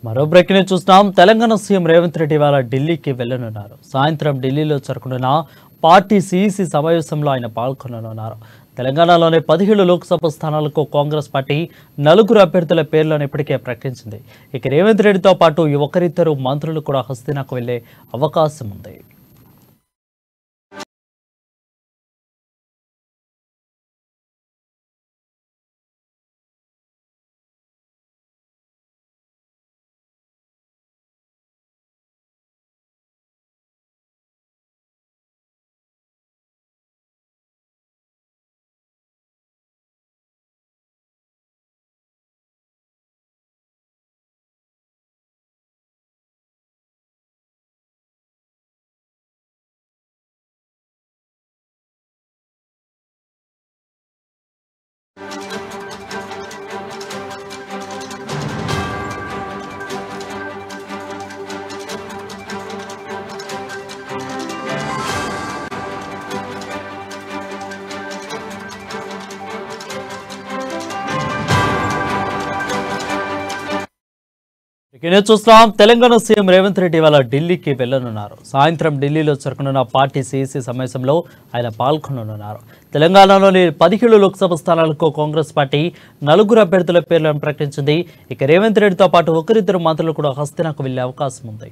మరో బ్రేకింగ్ చూస్తున్నాం. తెలంగాణ సీఎం రేవంత్ రెడ్డి ఇవాళ ఢిల్లీకి వెళ్లనున్నారు. సాయంత్రం ఢిల్లీలో జరగనున్న పార్టీ సీఈసీ సమావేశంలో ఆయన పాల్గొననున్నారు. తెలంగాణలోని 17 లోక్సభ స్థానాలకు కాంగ్రెస్ పార్టీ 4 అభ్యర్థుల పేర్లను ఇప్పటికే ప్రకటించింది. ఇక రేవంత్ రెడ్డితో పాటు ఒకరిద్దరు మంత్రులు కూడా హస్తినాకు వెళ్లే అవకాశం ఉంది. చూస్తున్నాం. తెలంగాణ సీఎం రేవంత్ రెడ్డి ఇవాళ ఢిల్లీకి వెళ్లనున్నారు. సాయంత్రం ఢిల్లీలో జరగనున్న పార్టీ సీఈసీ సమావేశంలో ఆయన పాల్గొననున్నారు. తెలంగాణలోని 17 లోక్సభ స్థానాలకు కాంగ్రెస్ పార్టీ 4 అభ్యర్థుల పేర్లను ప్రకటించింది. ఇక రేవంత్ రెడ్డితో పాటు ఒకరిద్దరు మంత్రులు కూడా హస్తినాకు వెళ్లే అవకాశం ఉంది.